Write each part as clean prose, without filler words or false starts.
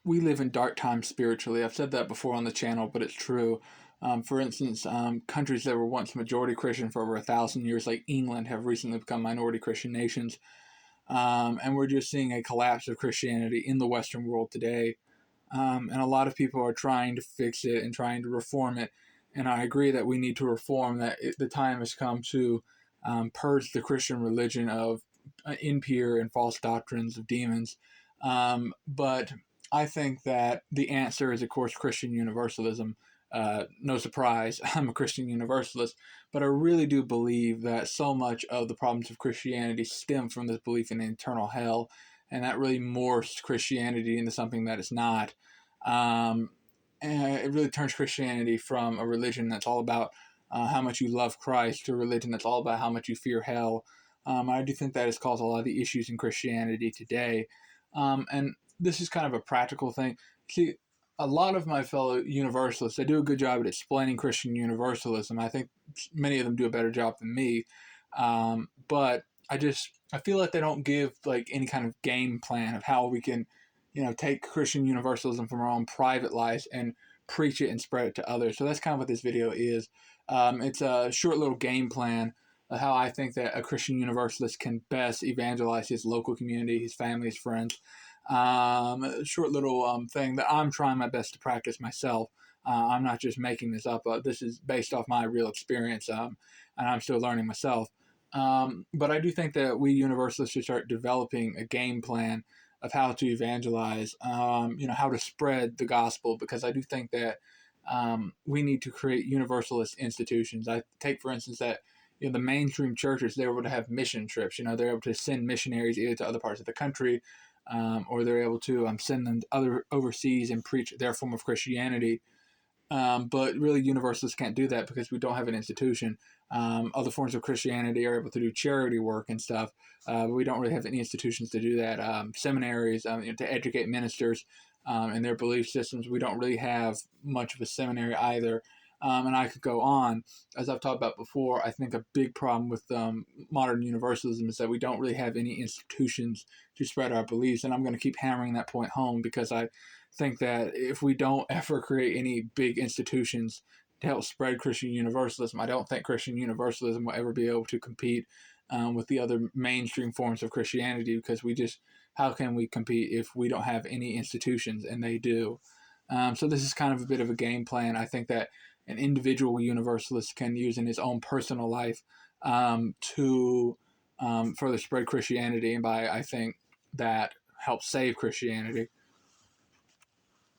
we live in dark times spiritually. I've said that before on the channel, but it's true. For instance, countries that were once majority Christian for over 1,000 years, like England, have recently become minority Christian nations. And we're just seeing a collapse of Christianity in the Western world today. And a lot of people are trying to fix it and trying to reform it. And I agree that we need to reform, that the time has come to purge the Christian religion of impure and false doctrines of demons. But I think that the answer is, of course, Christian universalism. No surprise, I'm a Christian universalist, but I really do believe that so much of the problems of Christianity stem from this belief in eternal hell, and that really morphs Christianity into something that it's not. And it really turns Christianity from a religion that's all about how much you love Christ to a religion that's all about how much you fear hell. I do think that has caused a lot of the issues in Christianity today. And this is kind of a practical thing. See, a lot of my fellow universalists, they do a good job at explaining Christian universalism. I think many of them do a better job than me. But I feel like they don't give like any kind of game plan of how we can, take Christian universalism from our own private lives and preach it and spread it to others. So that's kind of what this video is. It's a short little game plan of how I think that a Christian universalist can best evangelize his local community, his family, his friends. A short little thing that I'm trying my best to practice myself. I'm not just making this up. This is based off my real experience, and I'm still learning myself. But I do think that we universalists should start developing a game plan of how to evangelize, how to spread the gospel, because I do think that we need to create universalist institutions. I take, for instance, that the mainstream churches, they're able to have mission trips. They're able to send missionaries either to other parts of the country, or they're able to send them to other overseas and preach their form of Christianity. But really, universalists can't do that because we don't have an institution. Other forms of Christianity are able to do charity work and stuff, but we don't really have any institutions to do that. Seminaries, to educate ministers and their belief systems. We don't really have much of a seminary either. And I could go on. As I've talked about before, I think a big problem with modern universalism is that we don't really have any institutions to spread our beliefs. And I'm going to keep hammering that point home because I think that if we don't ever create any big institutions to help spread Christian universalism, I don't think Christian universalism will ever be able to compete with the other mainstream forms of Christianity, because how can we compete if we don't have any institutions, and they do. So this is kind of a bit of a game plan I think that an individual universalist can use in his own personal life to further spread Christianity, and by, I think, that help save Christianity.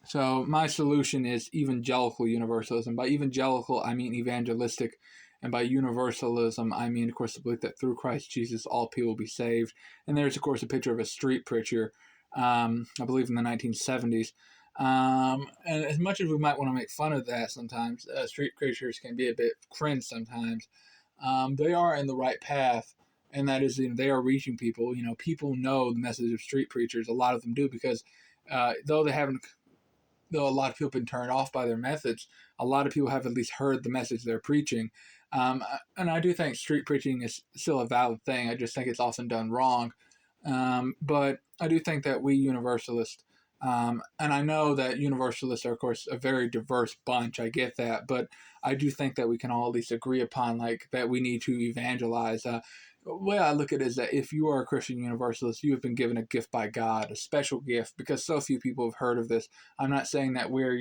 So my solution is evangelical universalism. By evangelical, I mean evangelistic. And by universalism, I mean, of course, the belief that through Christ Jesus, all people will be saved. And there's, of course, a picture of a street preacher, I believe in the 1970s. And as much as we might want to make fun of that sometimes, street preachers can be a bit cringe sometimes. They are in the right path. And that is, they are reaching people. People know the message of street preachers. A lot of them do, because though a lot of people have been turned off by their methods, a lot of people have at least heard the message they're preaching. And I do think street preaching is still a valid thing. I just think it's often done wrong. But I do think that we universalists, and I know that universalists are, of course, a very diverse bunch. I get that. But I do think that we can all at least agree upon, that we need to evangelize. The way I look at it is that if you are a Christian universalist, you have been given a gift by God, a special gift, because so few people have heard of this. I'm not saying that we're,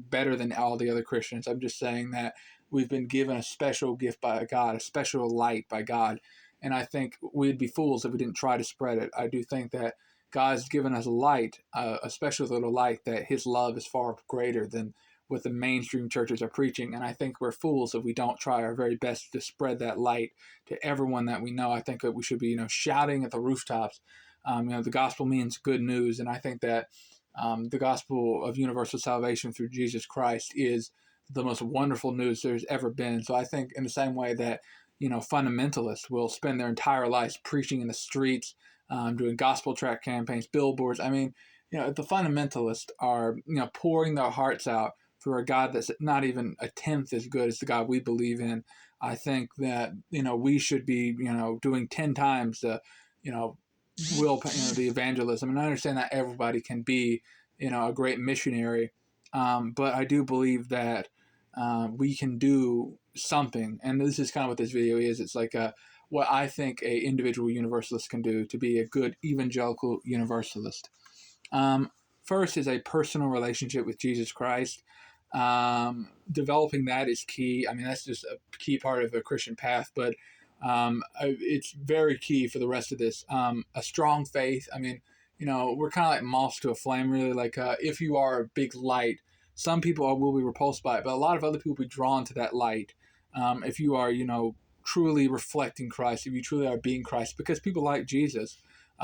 better than all the other Christians. I'm just saying that we've been given a special gift by God, a special light by God. And I think we'd be fools if we didn't try to spread it. I do think that God's given us a light, a special little light, that his love is far greater than what the mainstream churches are preaching. And I think we're fools if we don't try our very best to spread that light to everyone that we know. I think that we should be, shouting at the rooftops. The gospel means good news. And I think that the gospel of universal salvation through Jesus Christ is the most wonderful news there's ever been. So I think in the same way that, fundamentalists will spend their entire lives preaching in the streets, doing gospel tract campaigns, billboards. I mean, the fundamentalists are, pouring their hearts out for a God that's not even a tenth as good as the God we believe in. I think that, we should be, doing 10 times the, the evangelism. And I understand that everybody can be a great missionary. But I do believe that we can do something, and this is kind of what this video is. It's like what I think a individual universalist can do to be a good evangelical universalist. Um, First is a personal relationship with Jesus Christ. Developing that is key. I mean, that's just a key part of a Christian path, but it's very key for the rest of this. A strong faith. I mean, we're kind of like moths to a flame, really. Like if you are a big light, some people will be repulsed by it, but a lot of other people will be drawn to that light. If you are, truly reflecting Christ, if you truly are being Christ, because people like Jesus.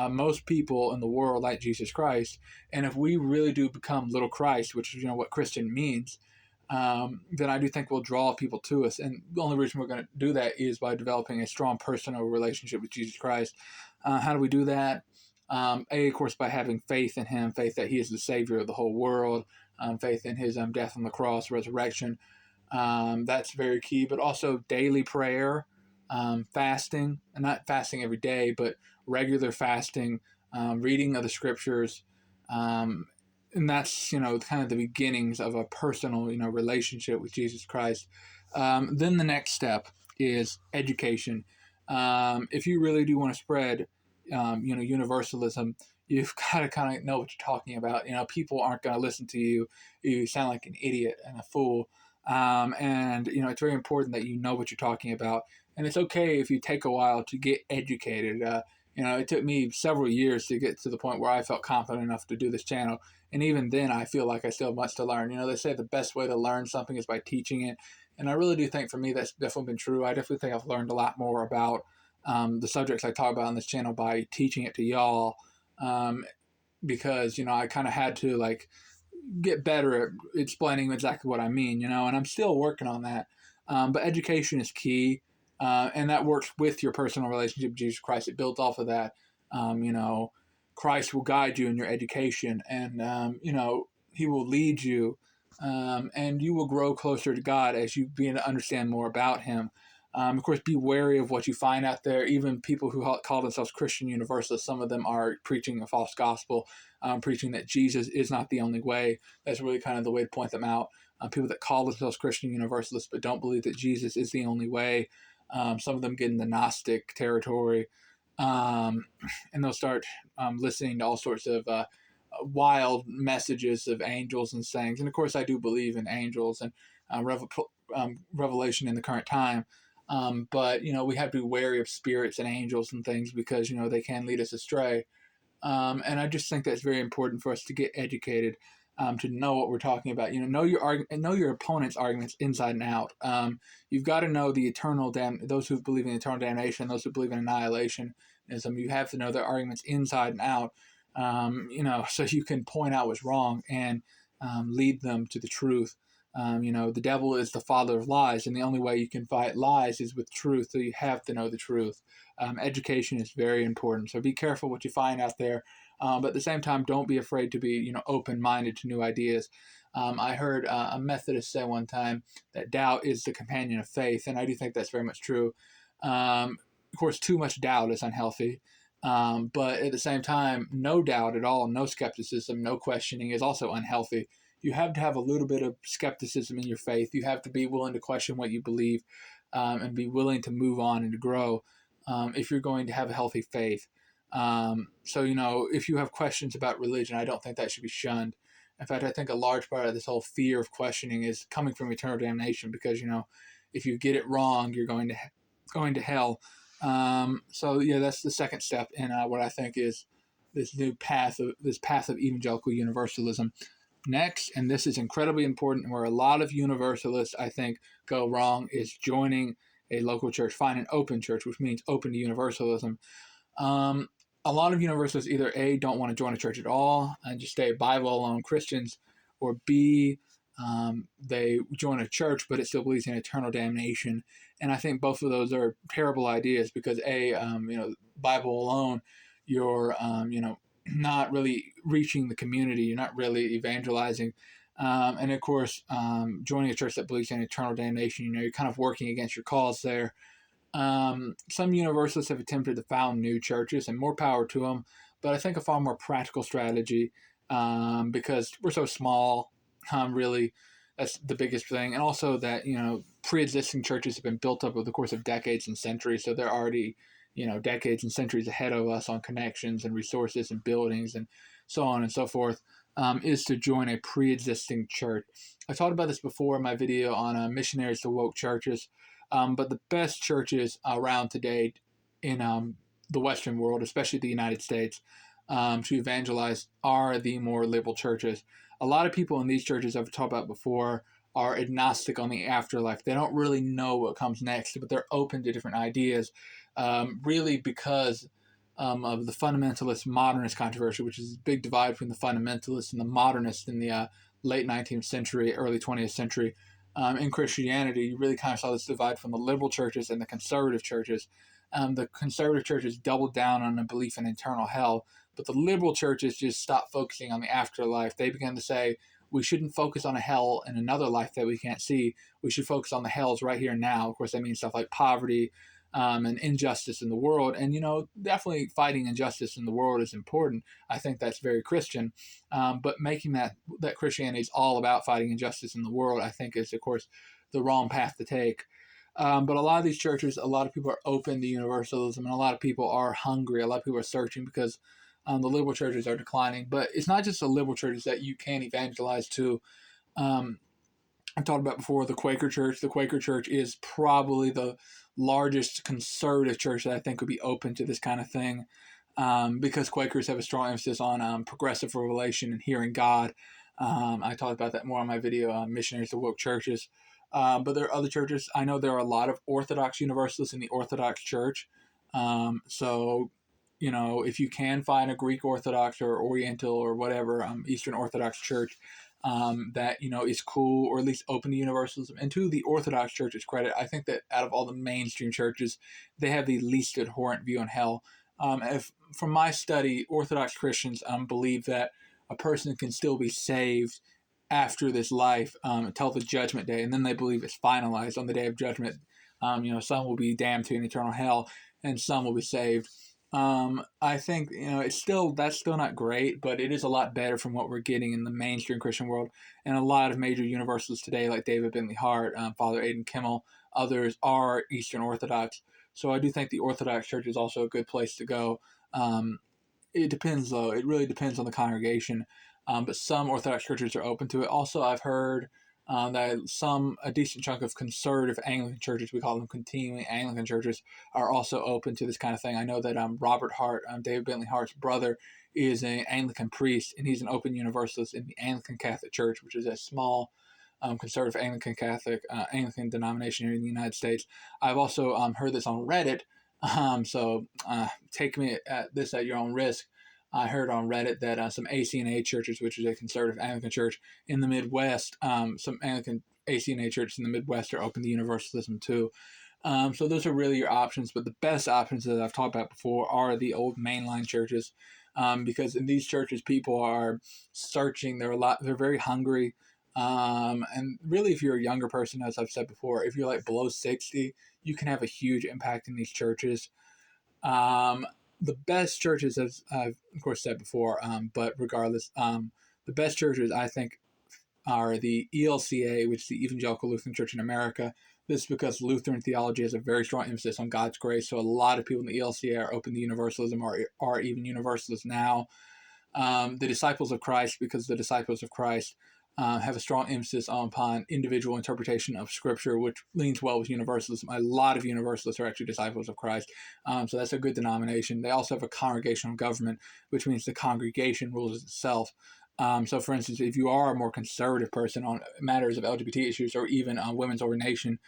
Most people in the world like Jesus Christ, and if we really do become little Christ, which is what Christian means, then I do think we'll draw people to us. And the only reason we're going to do that is by developing a strong personal relationship with Jesus Christ. How do we do that? Of course, by having faith in Him, faith that He is the Savior of the whole world, faith in His death on the cross, resurrection. That's very key. But also daily prayer, fasting, and not fasting every day, but regular fasting, reading of the Scriptures. And that's kind of the beginnings of a personal relationship with Jesus Christ. Then the next step is education. If you really do want to spread universalism, you've got to kind of know what you're talking about. People aren't going to listen to you. You sound like an idiot and a fool. And it's very important that you know what you're talking about, and it's okay if you take a while to get educated. It took me several years to get to the point where I felt confident enough to do this channel. And even then, I feel like I still have much to learn. They say the best way to learn something is by teaching it. And I really do think for me that's definitely been true. I definitely think I've learned a lot more about the subjects I talk about on this channel by teaching it to y'all. Because, I kind of had to get better at explaining exactly what I mean, and I'm still working on that. But education is key. And that works with your personal relationship with Jesus Christ. It builds off of that. Christ will guide you in your education, and He will lead you, and you will grow closer to God as you begin to understand more about Him. Of course, be wary of what you find out there. Even people who call themselves Christian Universalists, some of them are preaching a false gospel, preaching that Jesus is not the only way. That's really kind of the way to point them out. People that call themselves Christian Universalists but don't believe that Jesus is the only way. Some of them get in the Gnostic territory, and they'll start listening to all sorts of wild messages of angels and things. And of course, I do believe in angels and revelation in the current time. But we have to be wary of spirits and angels and things because they can lead us astray. And I just think that's very important for us to get educated, to know what we're talking about. Know your opponent's arguments inside and out. You've got to know those who believe in eternal damnation, those who believe in annihilationism. You have to know their arguments inside and out. So you can point out what's wrong and lead them to the truth. The devil is the father of lies, and the only way you can fight lies is with truth. So you have to know the truth. Education is very important. So be careful what you find out there. But at the same time, don't be afraid to be, open-minded to new ideas. I heard a Methodist say one time that doubt is the companion of faith, and I do think that's very much true. Of course, too much doubt is unhealthy. But at the same time, no doubt at all, no skepticism, no questioning is also unhealthy. You have to have a little bit of skepticism in your faith. You have to be willing to question what you believe, and be willing to move on and to grow, if you're going to have a healthy faith. So, if you have questions about religion, I don't think that should be shunned. In fact, I think a large part of this whole fear of questioning is coming from eternal damnation because, if you get it wrong, you're going to hell. So yeah, that's the second step in what I think is this path of evangelical universalism. Next, and this is incredibly important, and where a lot of universalists, I think, go wrong, is joining a local church. Find an open church, which means open to universalism. A lot of universalists either A, don't want to join a church at all and just stay Bible alone Christians, or B, they join a church but it still believes in eternal damnation. And I think both of those are terrible ideas because A, Bible alone, you're not really reaching the community, you're not really evangelizing. And of course, joining a church that believes in eternal damnation, you're kind of working against your cause there. Some universalists have attempted to found new churches, and more power to them. But I think a far more practical strategy because we're so small. Really, that's the biggest thing, and also that pre-existing churches have been built up over the course of decades and centuries, so they're already decades and centuries ahead of us on connections and resources and buildings and so on and so forth. Is to join a pre-existing church. I talked about this before in my video on missionaries to woke churches, but the best churches around today in the Western world, especially the United States, to evangelize are the more liberal churches. A lot of people in these churches I've talked about before are agnostic on the afterlife. They don't really know what comes next, but they're open to different ideas, really because of the fundamentalist modernist controversy, which is a big divide between the fundamentalists and the modernists in the late 19th century, early 20th century. In Christianity, you really kind of saw this divide from the liberal churches and the conservative churches. The conservative churches doubled down on a belief in eternal hell, but the liberal churches just stopped focusing on the afterlife. They began to say, we shouldn't focus on a hell in another life that we can't see. We should focus on the hells right here and now. Of course, that means stuff like poverty and injustice in the world. And, definitely fighting injustice in the world is important. I think that's very Christian. But making that Christianity is all about fighting injustice in the world, I think is, of course, the wrong path to take. But a lot of these churches, a lot of people are open to universalism, and a lot of people are hungry. A lot of people are searching because the liberal churches are declining. But it's not just the liberal churches that you can evangelize to. I've talked about before the Quaker Church. The Quaker Church is probably the largest conservative church that I think would be open to this kind of thing, because Quakers have a strong emphasis on progressive revelation and hearing God. I talked about that more on my video on missionaries to woke churches. But there are other churches. I know there are a lot of Orthodox Universalists in the Orthodox Church. So, if you can find a Greek Orthodox or Oriental or whatever Eastern Orthodox church that is cool or at least open to universalism, and to the Orthodox Church's credit, I think that out of all the mainstream churches, they have the least abhorrent view on hell. If from my study, Orthodox Christians believe that a person can still be saved after this life until the judgment day, and then they believe it's finalized on the day of judgment. Some will be damned to an eternal hell, and some will be saved. I think that's still not great, but it is a lot better from what we're getting in the mainstream Christian world. And a lot of major universalists today, like David Bentley Hart, Father Aidan Kimmel, others are Eastern Orthodox. So I do think the Orthodox Church is also a good place to go. It depends, though. It really depends on the congregation. But some Orthodox churches are open to it. Also, I've heard that a decent chunk of conservative Anglican churches, we call them continuing Anglican churches, are also open to this kind of thing. I know that Robert Hart, David Bentley Hart's brother, is an Anglican priest, and he's an open universalist in the Anglican Catholic Church, which is a small conservative Anglican denomination here in the United States. I've also heard this on Reddit, so take me at this at your own risk. I heard on Reddit that some ACNA churches, which is a conservative Anglican church in the Midwest, some Anglican ACNA churches in the Midwest are open to universalism too. So those are really your options, but the best options that I've talked about before are the old mainline churches, because in these churches people are searching. They're very hungry, and really, if you're a younger person, as I've said before, if you're like below 60, you can have a huge impact in these churches. Um, the best churches, as I've of course said before, but regardless, the best churches I think are the ELCA, which is the Evangelical Lutheran Church in America. This is because Lutheran theology has a very strong emphasis on God's grace. So a lot of people in the ELCA are open to universalism, or are even universalists now. The Disciples of Christ, because the Disciples of Christ have a strong emphasis upon individual interpretation of Scripture, which leans well with universalism. A lot of universalists are actually disciples of Christ, so that's a good denomination. They also have a congregational government, which means the congregation rules itself. So, for instance, if you are a more conservative person on matters of LGBT issues or even women's ordination,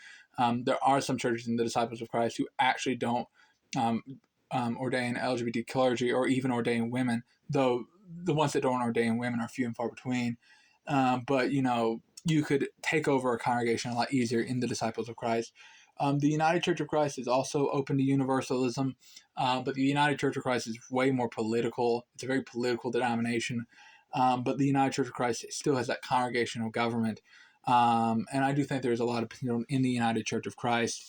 there are some churches in the Disciples of Christ who actually don't um, ordain LGBT clergy or even ordain women, though the ones that don't ordain women are few and far between. But you could take over a congregation a lot easier in the Disciples of Christ. The United Church of Christ is also open to universalism, but the United Church of Christ is way more political. It's a very political denomination, but the United Church of Christ still has that congregational government, and I do think there's a lot of potential in the United Church of Christ.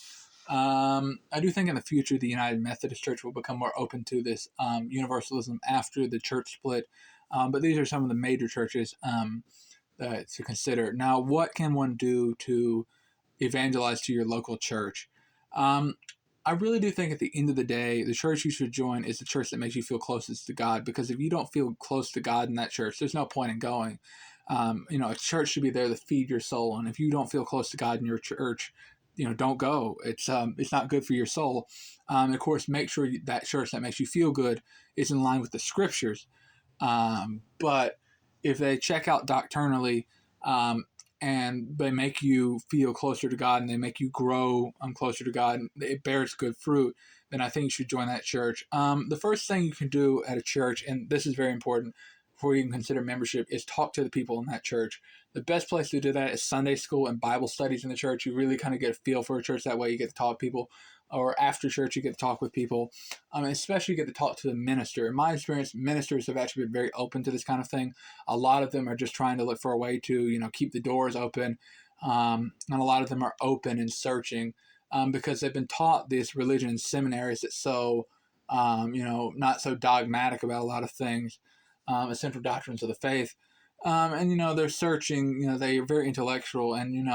I do think in the future the United Methodist Church will become more open to this universalism after the church split. But these are some of the major churches to consider. Now, what can one do to evangelize to your local church? Um, I really do think at the end of the day, the church you should join is the church that makes you feel closest to God. Because if you don't feel close to God in that church, there's no point in going. A church should be there to feed your soul, and if you don't feel close to God in your church, don't go. It's not good for your soul. Of course, make sure that church that makes you feel good is in line with the scriptures. But if they check out doctrinally, and they make you feel closer to God and they make you grow closer to God and it bears good fruit, then I think you should join that church. The first thing you can do at a church, and this is very important before you even consider membership, is talk to the people in that church. The best place to do that is Sunday school and Bible studies in the church. You really kind of get a feel for a church that way. You get to talk to people, or after church, you get to talk with people, especially get to talk to the minister. In my experience, ministers have actually been very open to this kind of thing. A lot of them are just trying to look for a way to, keep the doors open. And a lot of them are open and searching because they've been taught this religion in seminaries that's so, not so dogmatic about a lot of things, essential doctrines of the faith. They're searching, they're very intellectual, and,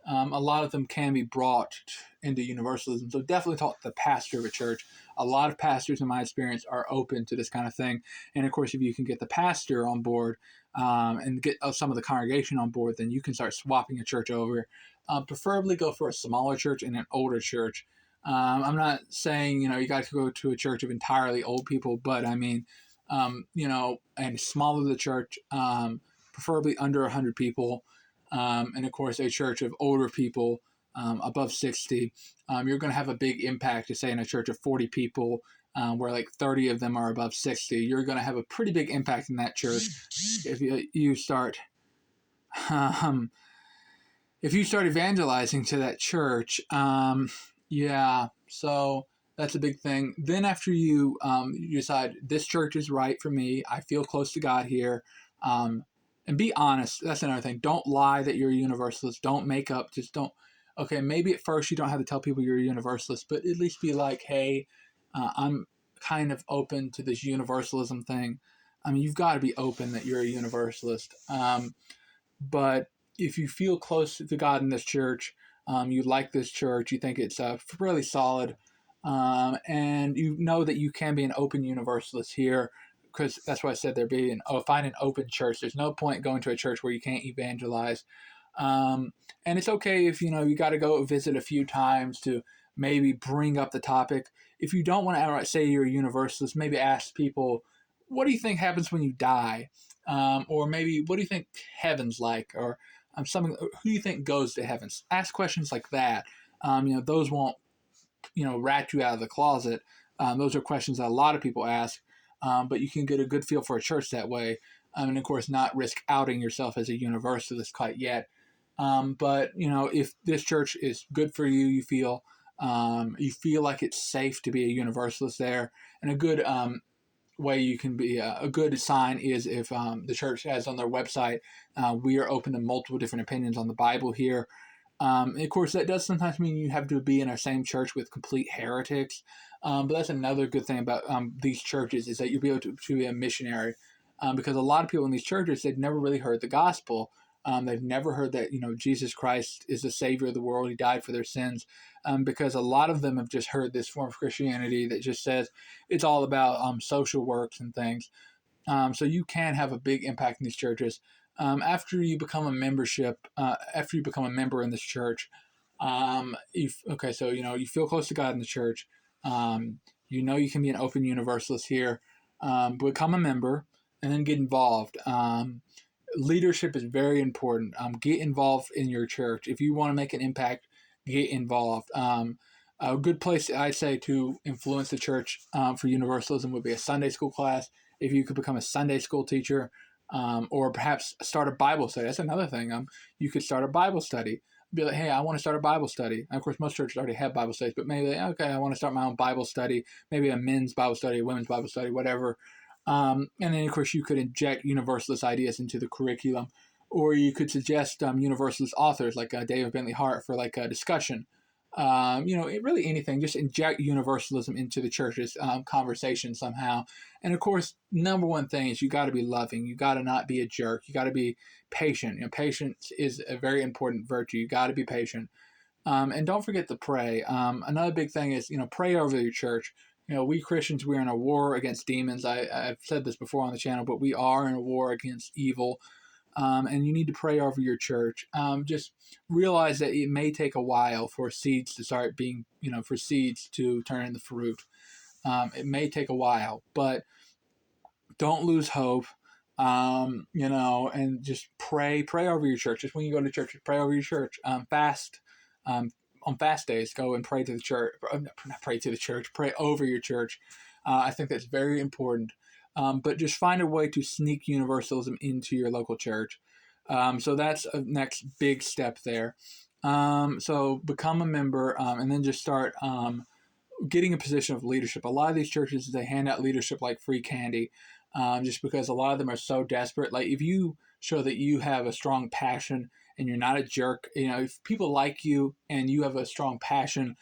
a lot of them can be brought into universalism. So definitely talk to the pastor of a church. A lot of pastors, in my experience, are open to this kind of thing. And of course, if you can get the pastor on board and get some of the congregation on board, then you can start swapping a church over. Preferably go for a smaller church and an older church. I'm not saying, you got to go to a church of entirely old people, but I mean, and smaller the church, preferably under 100 people. And of course, a church of older people above 60, you're going to have a big impact. To say in a church of 40 people, where like 30 of them are above 60, you're going to have a pretty big impact in that church if you start um, if you start evangelizing to that church. Yeah, so that's a big thing. Then after you decide this church is right for me, I feel close to God here. And be honest. That's another thing. Don't lie that you're a universalist. Don't make up. Just don't. Okay, maybe at first you don't have to tell people you're a universalist, but at least be like, hey, I'm kind of open to this universalism thing. I mean, you've got to be open that you're a universalist. But if you feel close to God in this church, you like this church, you think it's really solid, and you know that you can be an open universalist here, because that's why I said find an open church. There's no point going to a church where you can't evangelize. And it's okay if you got to go visit a few times to maybe bring up the topic. If you don't want to outright say you're a universalist, maybe ask people, what do you think happens when you die? Or maybe, what do you think heaven's like? Or something. Who do you think goes to heaven? Ask questions like that. Those won't rat you out of the closet. Those are questions that a lot of people ask, but you can get a good feel for a church that way. And of course, not risk outing yourself as a universalist quite yet. But if this church is good for you, you feel like it's safe to be a universalist there, and a good way you can be a good sign is if the church has on their website, we are open to multiple different opinions on the Bible here. And of course, that does sometimes mean you have to be in our same church with complete heretics. But that's another good thing about these churches, is that you'll be able to be a missionary, because a lot of people in these churches, they've never really heard the gospel. They've never heard that Jesus Christ is the Savior of the world. He died for their sins. Because a lot of them have just heard this form of Christianity that just says it's all about social works and things. So you can have a big impact in these churches. After you become a member in this church, so you feel close to God in the church. You can be an open universalist here. Become a member and then get involved. Leadership is very important. Get involved in your church. If you want to make an impact, get involved. A good place, I'd say, to influence the church for universalism would be a Sunday school class. If you could become a Sunday school teacher, or perhaps start a Bible study. That's another thing. You could start a Bible study. Be like, hey, I want to start a Bible study. And of course, most churches already have Bible studies, but maybe, okay, I want to start my own Bible study, maybe a men's Bible study, a women's Bible study, whatever. And then, of course, you could inject universalist ideas into the curriculum, or you could suggest universalist authors like David Bentley Hart for like a discussion. really anything, just inject universalism into the church's conversation somehow. And of course, number one thing is you got to be loving. You got to not be a jerk. You got to be patient. Patience is a very important virtue. You got to be patient. And don't forget to pray. Another big thing is, pray over your church. We Christians, we're in a war against demons. I've said this before on the channel, but we are in a war against evil. And you need to pray over your church. Just realize that it may take a while for seeds to start being, for seeds to turn into fruit. It may take a while, but don't lose hope. And just pray over your church. Just when you go to church, pray over your church. Fast. On fast days, go and pray to the church. Not pray to the church. Pray over your church. I think that's very important. But just find a way to sneak universalism into your local church. So that's a next big step there. So become a member, and then just start getting a position of leadership. A lot of these churches, they hand out leadership like free candy, just because a lot of them are so desperate. Like, if you show that you have a strong passion and you're not a jerk, if people like you and you have a strong passion,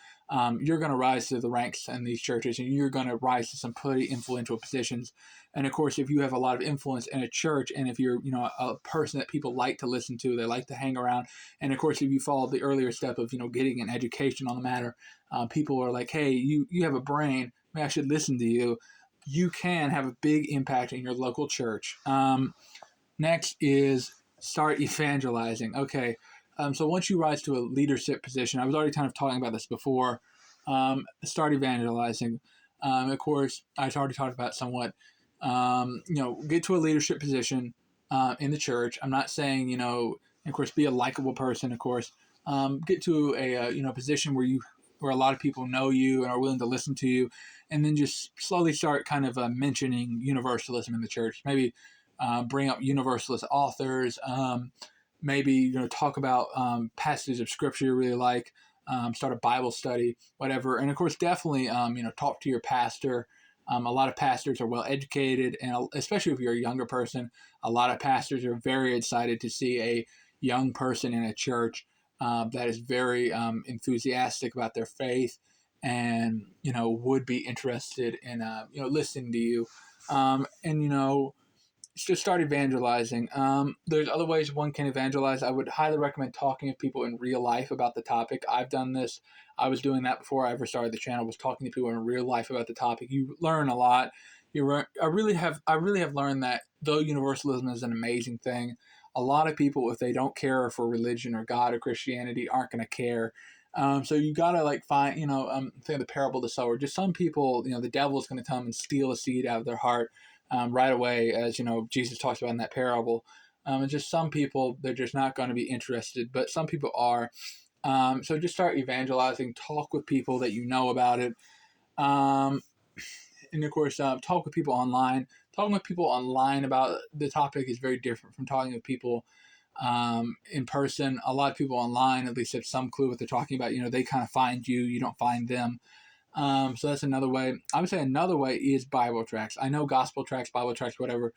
you're going to rise to the ranks in these churches, and you're going to rise to some pretty influential positions. And of course, if you have a lot of influence in a church, and if you're, a person that people like to listen to, they like to hang around, and of course, if you follow the earlier step of, getting an education on the matter, people are like, hey, you have a brain, maybe I should listen to you. You can have a big impact in your local church. Next is start evangelizing. Okay, so once you rise to a leadership position, I was already kind of talking about this before. Start evangelizing. Of course, I already talked about somewhat. Get to a leadership position in the church. I'm not saying, of course, be a likable person. Of course, get to a position where a lot of people know you and are willing to listen to you, and then just slowly start kind of mentioning universalism in the church. Maybe bring up universalist authors. Maybe talk about passages of scripture you really like. Start a Bible study, whatever. And of course, definitely talk to your pastor. A lot of pastors are well educated, and especially if you're a younger person, a lot of pastors are very excited to see a young person in a church that is very enthusiastic about their faith, and would be interested in listening to you, and just start evangelizing. There's other ways one can evangelize. I would highly recommend talking to people in real life about the topic. I've done this. I was doing that before I ever started the channel, was talking to people in real life about the topic. You learn a lot. I really have learned that though universalism is an amazing thing, a lot of people, if they don't care for religion or God or Christianity, aren't going to care. So you gotta find, think of the parable of the sower. Just some people, the devil is going to come and steal a seed out of their heart right away, as Jesus talks about in that parable. And just some people, they're just not going to be interested, but some people are. So just start evangelizing, talk with people that you know about it. And of course, talk with people online. Talking with people online about the topic is very different from talking with people in person. A lot of people online at least have some clue what they're talking about. They kind of find you, you don't find them. So that's another way. I would say another way is Bible tracts. I know gospel tracts, Bible tracts, whatever,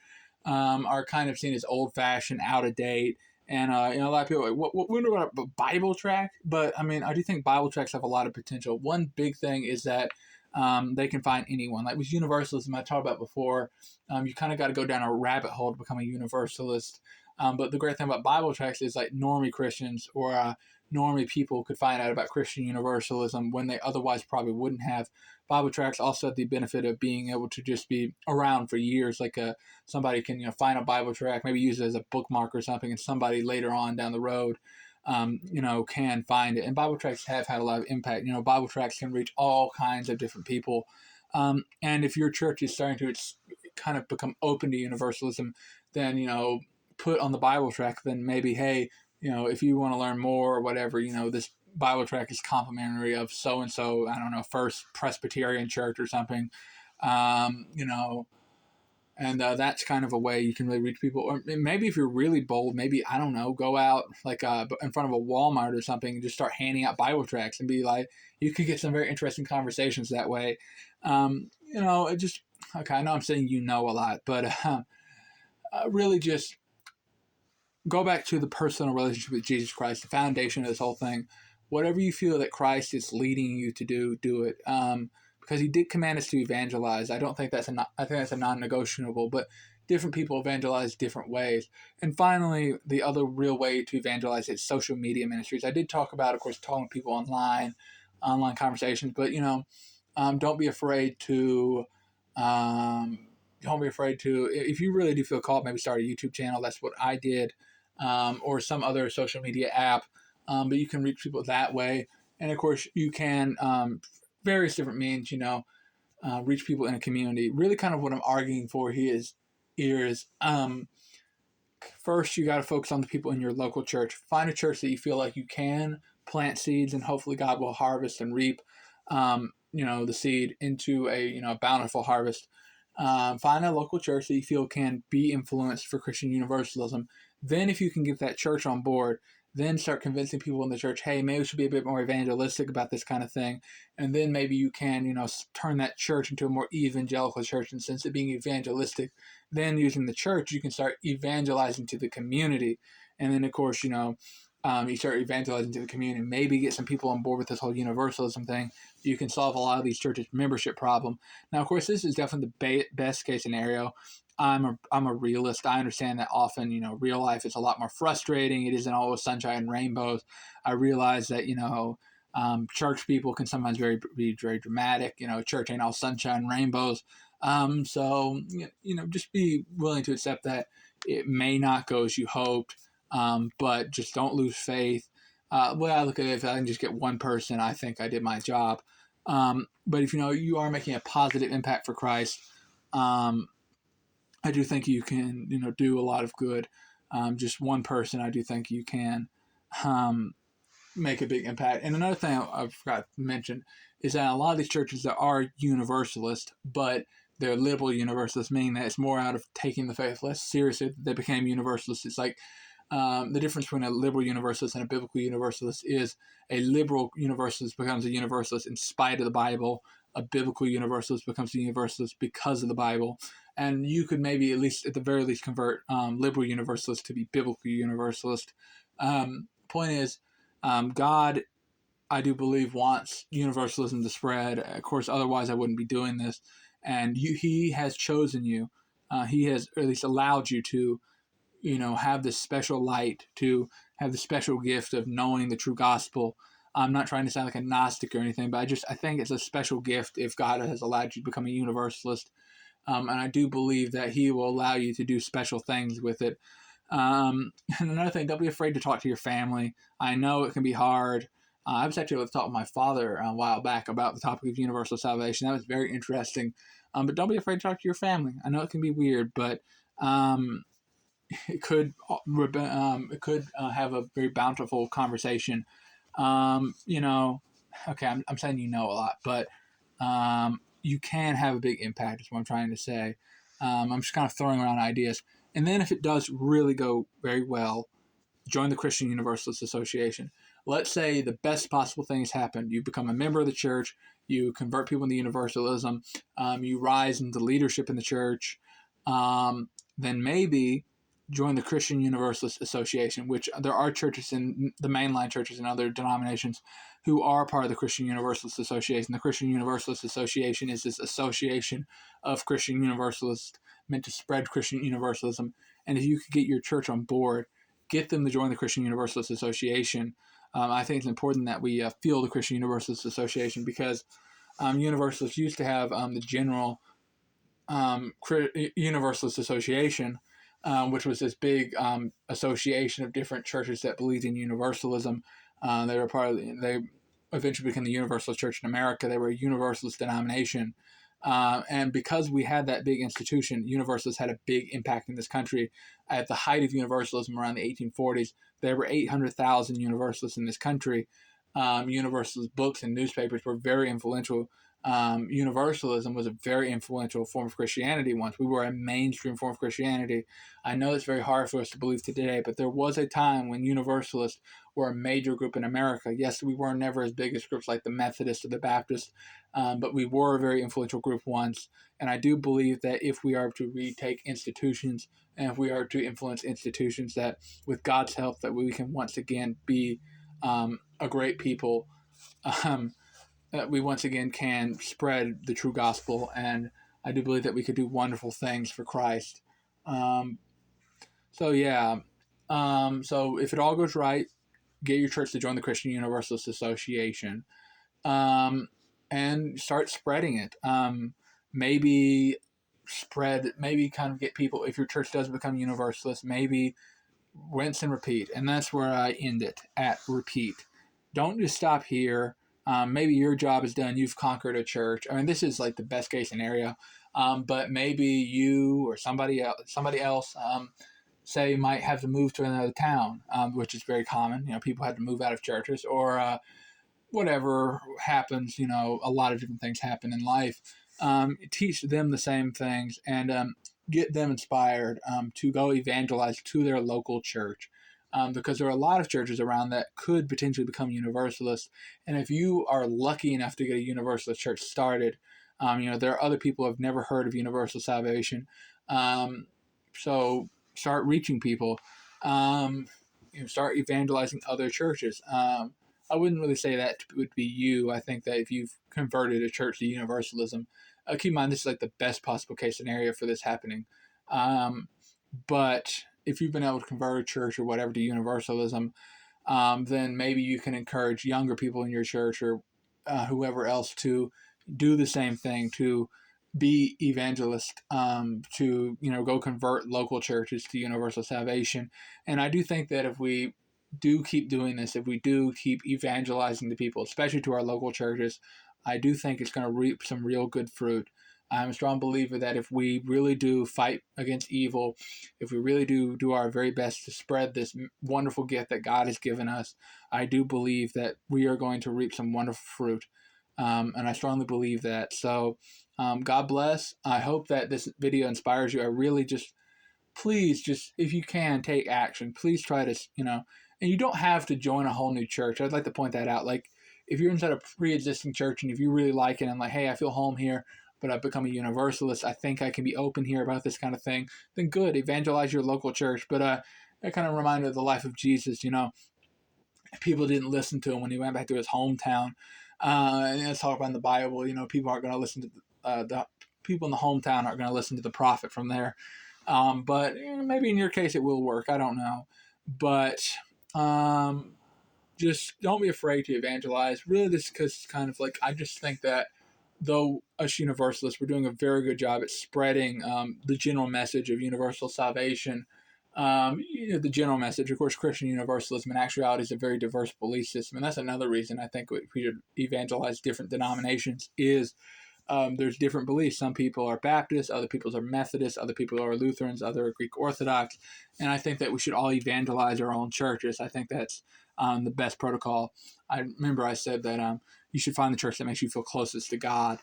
are kind of seen as old fashioned, out of date. And, a lot of people are like, what about a Bible tract? But I mean, I do think Bible tracts have a lot of potential. One big thing is that they can find anyone. Like with universalism, I talked about before, you kind of got to go down a rabbit hole to become a universalist. But the great thing about Bible tracts is like normie Christians or normie people could find out about Christian universalism when they otherwise probably wouldn't have. Bible tracts also have the benefit of being able to just be around for years. Like somebody can find a Bible tract, maybe use it as a bookmark or something, and somebody later on down the road can find it. And Bible tracts have had a lot of impact. Bible tracts can reach all kinds of different people. And if your church is starting to kind of become open to universalism, then put on the Bible tract, then maybe, hey, if you want to learn more or whatever, this Bible tract is complimentary of so and so, I don't know, First Presbyterian Church or something, and that's kind of a way you can really reach people. Or maybe if you're really bold, maybe, I don't know, go out in front of a Walmart or something and just start handing out Bible tracts and be like, you could get some very interesting conversations that way. It just, okay, I know I'm saying a lot, but really just go back to the personal relationship with Jesus Christ, the foundation of this whole thing. whatever you feel that Christ is leading you to do, do it. Because he did command us to evangelize. I don't think I think that's a non-negotiable, but different people evangelize different ways. And finally, the other real way to evangelize is social media ministries. I did talk about, of course, talking to people online conversations, but don't be afraid to don't be afraid to, if you really do feel called, maybe start a YouTube channel. That's what I did, or some other social media app. But you can reach people that way. And of course, you can, various different means, reach people in a community. Really, kind of what I'm arguing for here is first, you got to focus on the people in your local church. Find a church that you feel like you can plant seeds, and hopefully God will harvest and reap, the seed into a bountiful harvest. Find a local church that you feel can be influenced for Christian Universalism. Then, if you can get that church on board, then start convincing people in the church, hey, maybe we should be a bit more evangelistic about this kind of thing. And then maybe you can, turn that church into a more evangelical church. And since it being evangelistic, then using the church, you can start evangelizing to the community. And then, of course, you start evangelizing to the community, maybe get some people on board with this whole universalism thing. You can solve a lot of these churches' membership problem. Now, of course, this is definitely the best case scenario. I'm a realist. I understand that often, real life is a lot more frustrating. It isn't always sunshine and rainbows. I realize that, church people can sometimes be very dramatic. Church ain't all sunshine and rainbows. So, just be willing to accept that it may not go as you hoped, but just don't lose faith. Well, I look at it, if I can just get one person, I think I did my job. But if you are making a positive impact for Christ, I do think you can, do a lot of good. Just one person, I do think you can make a big impact. And another thing I forgot to mention is that a lot of these churches that are universalist, but they're liberal universalists, meaning that it's more out of taking the faith less seriously that they became universalists. It's like the difference between a liberal universalist and a biblical universalist is a liberal universalist becomes a universalist in spite of the Bible. A biblical universalist becomes a universalist because of the Bible. And you could maybe, at the very least, convert liberal universalist to be biblical universalist. Point is, God, I do believe, wants universalism to spread. Of course, otherwise I wouldn't be doing this. And He has chosen you. He has at least allowed you to, have this special light, to have the special gift of knowing the true gospel. I'm not trying to sound like a Gnostic or anything, but I think it's a special gift if God has allowed you to become a universalist. And I do believe that He will allow you to do special things with it. And another thing, don't be afraid to talk to your family. I know it can be hard. I was actually able to talk with my father a while back about the topic of universal salvation. That was very interesting. But don't be afraid to talk to your family. I know it can be weird, but it could have a very bountiful conversation. Okay, I'm saying a lot, but you can have a big impact, is what I'm trying to say. I'm just kind of throwing around ideas. And then if it does really go very well, join the Christian Universalist Association. Let's say the best possible thing has happened. You become a member of the church, you convert people into universalism, you rise into leadership in the church, then maybe join the Christian Universalist Association, which there are churches in the mainline churches and other denominations who are part of the Christian Universalist Association. The Christian Universalist Association is this association of Christian Universalists meant to spread Christian Universalism. And if you could get your church on board, get them to join the Christian Universalist Association. I think it's important that we feel the Christian Universalist Association because Universalists used to have the General Universalist Association, which was this big association of different churches that believed in universalism. They eventually became the Universalist Church in America. They were a Universalist denomination. And because we had that big institution, Universalists had a big impact in this country. At the height of Universalism around the 1840s, there were 800,000 Universalists in this country. Universalist books and newspapers were very influential. Universalism was a very influential form of Christianity once. We were a mainstream form of Christianity. I know it's very hard for us to believe today, but there was a time when Universalists were a major group in America. Yes, we were never as big as groups like the Methodists or the Baptists, but we were a very influential group once. And I do believe that if we are to retake institutions and if we are to influence institutions, that with God's help, that we can once again be a great people, um, that we once again can spread the true gospel. And I do believe that we could do wonderful things for Christ. Um, so yeah, so if it all goes right, get your church to join the Christian Universalist Association, um, and start spreading it. Maybe kind of get people, if your church does become universalist, maybe rinse and repeat. And that's where I end it, at repeat. Don't just stop here. Maybe your job is done. You've conquered a church. I mean, this is like the best case scenario. But maybe you or somebody else, say, might have to move to another town, which is very common. People have to move out of churches, or whatever happens. A lot of different things happen in life. Teach them the same things, and get them inspired to go evangelize to their local church. Because there are a lot of churches around that could potentially become universalist. And if you are lucky enough to get a universalist church started, there are other people who have never heard of universal salvation. So start reaching people. Start evangelizing other churches. I wouldn't really say that would be you. I think that if you've converted a church to universalism, keep in mind this is like the best possible case scenario for this happening. But if you've been able to convert a church or whatever to universalism, then maybe you can encourage younger people in your church, or whoever else, to do the same thing, to be evangelist, to go convert local churches to universal salvation. And I do think that if we do keep doing this, if we do keep evangelizing to people, especially to our local churches, I do think it's going to reap some real good fruit. I'm a strong believer that if we really do fight against evil, if we really do our very best to spread this wonderful gift that God has given us, I do believe that we are going to reap some wonderful fruit. And I strongly believe that. So God bless. I hope that this video inspires you. I really please, if you can, take action. Please try to, and you don't have to join a whole new church. I'd like to point that out. Like, if you're inside a pre-existing church and if you really like it and like, hey, I feel home here, but I've become a universalist, I think I can be open here about this kind of thing, then good, evangelize your local church. But that kind of reminded of the life of Jesus. People didn't listen to him when he went back to his hometown. And it's talked about in the Bible. People aren't going to listen to the people in the hometown aren't going to listen to the prophet from there. But maybe in your case it will work. I don't know. But just don't be afraid to evangelize. Really, this is kind of like, I just think that though us universalists, we're doing a very good job at spreading the general message of universal salvation. The general message, of course, Christian universalism in actuality is a very diverse belief system. And that's another reason I think we should evangelize different denominations is there's different beliefs. Some people are Baptists, other people are Methodists, other people are Lutherans, other are Greek Orthodox. And I think that we should all evangelize our own churches. I think that's the best protocol. I remember I said that you should find the church that makes you feel closest to God.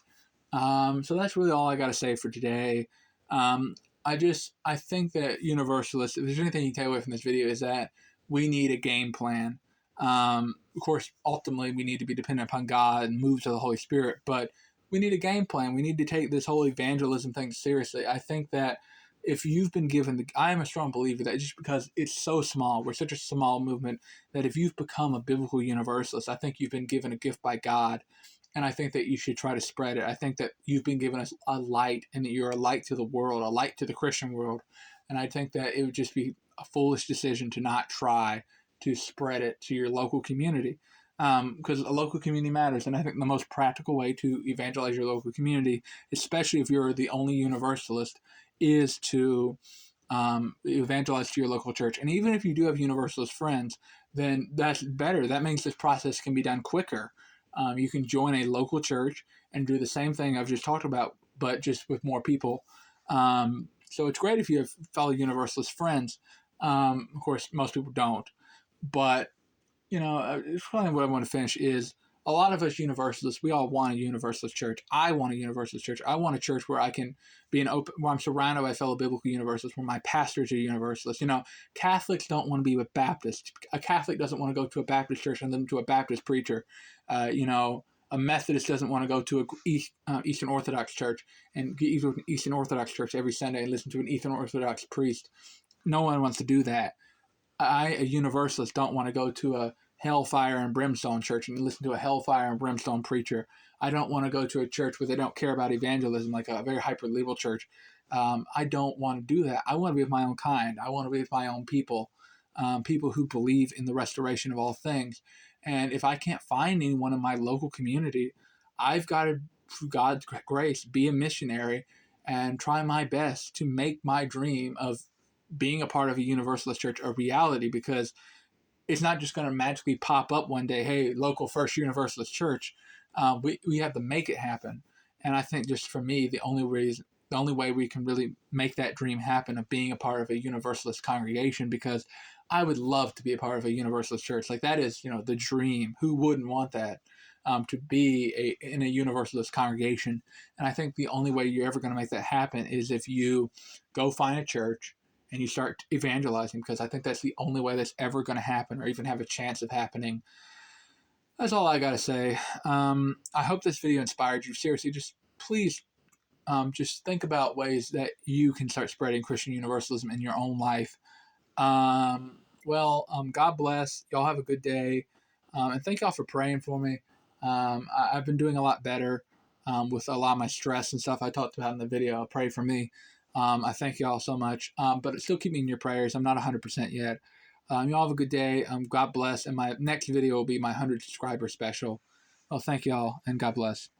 So that's really all I got to say for today. I think that universalists, if there's anything you take away from this video, is that we need a game plan. Of course, ultimately, we need to be dependent upon God and move to the Holy Spirit, but we need a game plan. We need to take this whole evangelism thing seriously. I think that if you've been given I am a strong believer that just because it's so small, we're such a small movement, that if you've become a biblical universalist, I think you've been given a gift by God. And I think that you should try to spread it. I think that you've been given us a light, and that you're a light to the world, a light to the Christian world. And I think that it would just be a foolish decision to not try to spread it to your local community. Because a local community matters. And I think the most practical way to evangelize your local community, especially if you're the only universalist, is to evangelize to your local church. And even if you do have universalist friends, then that's better. That means this process can be done quicker. You can join a local church and do the same thing I've just talked about, but just with more people. So it's great if you have fellow universalist friends. Of course, most people don't. But it's probably what I want to finish is a lot of us universalists, we all want a universalist church. I want a universalist church. I want a church where I can be where I'm surrounded by fellow biblical universalists, where my pastors are universalists. Catholics don't want to be with Baptists. A Catholic doesn't want to go to a Baptist church and listen to a Baptist preacher. A Methodist doesn't want to go to a Eastern Orthodox church and get to an Eastern Orthodox church every Sunday and listen to an Eastern Orthodox priest. No one wants to do that. A universalist, don't want to go to a hellfire and brimstone church and listen to a hellfire and brimstone preacher. I don't want to go to a church where they don't care about evangelism, like a very hyper liberal church. I don't want to do that. I want to be of my own kind. I want to be with my own people, people who believe in the restoration of all things. And if I can't find anyone in my local community, I've got to, through God's grace, be a missionary and try my best to make my dream of being a part of a Universalist church a reality, because it's not just going to magically pop up one day. Hey, local First Universalist Church. We have to make it happen. And I think, just for me, the only way we can really make that dream happen of being a part of a Universalist congregation, because I would love to be a part of a Universalist church. Like, that is, the dream. Who wouldn't want that? To be in a Universalist congregation. And I think the only way you're ever going to make that happen is if you go find a church and you start evangelizing, because I think that's the only way that's ever going to happen, or even have a chance of happening. That's all I got to say. I hope this video inspired you. Seriously, just please, just think about ways that you can start spreading Christian Universalism in your own life. God bless. Y'all have a good day. And thank y'all for praying for me. I've been doing a lot better with a lot of my stress and stuff I talked about in the video. Pray for me. I thank y'all so much. But still keep me in your prayers. I'm not 100% yet. Y'all have a good day. God bless. And my next video will be my 100 subscriber special. Well, thank y'all, and God bless.